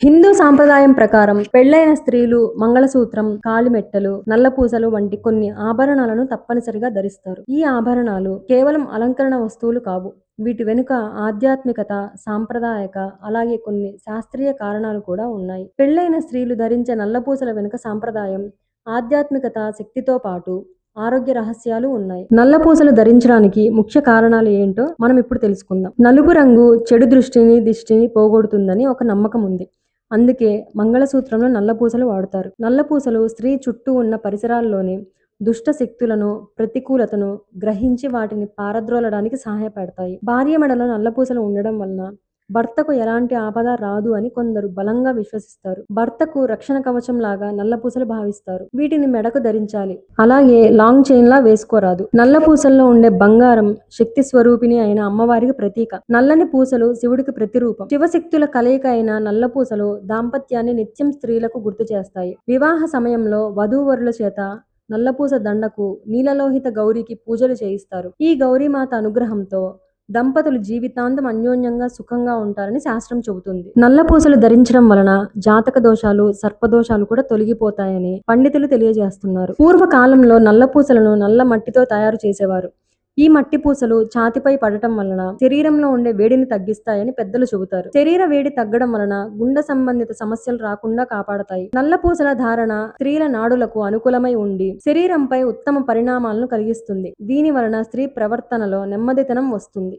హిందూ సాంప్రదాయం ప్రకారం పెళ్లైన స్త్రీలు మంగళసూత్రం, కాలిమెట్టలు, నల్లపూసలు వంటి కొన్ని ఆభరణాలను తప్పనిసరిగా ధరిస్తారు. ఈ ఆభరణాలు కేవలం అలంకరణ వస్తువులు కావు. వీటి వెనుక ఆధ్యాత్మికత, సాంప్రదాయక, అలాగే కొన్ని శాస్త్రీయ కారణాలు కూడా ఉన్నాయి. పెళ్లైన స్త్రీలు ధరించే నల్లపూసల వెనుక సాంప్రదాయం, ఆధ్యాత్మికత, శక్తితో పాటు ఆరోగ్య రహస్యాలు ఉన్నాయి. నల్లపూసలు ధరించడానికి ముఖ్య కారణాలు ఏంటో మనం ఇప్పుడు తెలుసుకుందాం. నలుపు రంగు చెడు దిష్టిని పోగొడుతుందని ఒక నమ్మకం ఉంది. అందుకే మంగళసూత్రంలో నల్లపూసలు వాడుతారు. నల్లపూసలు స్త్రీ చుట్టూ ఉన్న పరిసరాల్లోని దుష్ట శక్తులను, ప్రతికూలతను గ్రహించి వాటిని పారద్రోలడానికి సహాయపడతాయి. భార్య మెడలో నల్లపూసలు ఉండడం వలన భర్తకు ఎలాంటి ఆపద రాదు అని కొందరు బలంగా విశ్వసిస్తారు. భర్తకు రక్షణ కవచం లాగా నల్లపూసలు భావిస్తారు. వీటిని మెడకు ధరించాలి. అలాగే లాంగ్ చైన్ లా వేసుకోరాదు. నల్ల పూసల్లో ఉండే బంగారం శక్తి స్వరూపిణి అయిన అమ్మవారికి ప్రతీక. నల్లని పూసలు శివుడికి ప్రతిరూపం. శివశక్తుల కలయిక అయిన నల్ల పూసలు దాంపత్యాన్ని నిత్యం స్త్రీలకు గుర్తు చేస్తాయి. వివాహ సమయంలో వధూవరుల చేత నల్లపూస దండకు నీలలోహిత గౌరికి పూజలు చేయిస్తారు. ఈ గౌరీమాత అనుగ్రహంతో దంపతులు జీవితాంతం అన్యోన్యంగా సుఖంగా ఉంటారని శాస్త్రం చెబుతుంది. నల్లపూసలు ధరించడం వలన జాతక దోషాలు, సర్పదోషాలు కూడా తొలగిపోతాయని పండితులు తెలియజేస్తున్నారు. పూర్వకాలంలో నల్లపూసలను నల్ల మట్టితో తయారు చేసేవారు. ఈ మట్టి పూసలు ఛాతిపై పడటం వలన శరీరంలో ఉండే వేడిని తగ్గిస్తాయని పెద్దలు చెబుతారు. శరీర వేడి తగ్గడం వలన గుండె సంబంధిత సమస్యలు రాకుండా కాపాడతాయి. నల్ల పూసల ధారణ స్త్రీల నాడులకు అనుకూలమై ఉండి శరీరంపై ఉత్తమ పరిణామాలను కలిగిస్తుంది. దీని వలన స్త్రీ ప్రవర్తనలో నెమ్మదితనం వస్తుంది.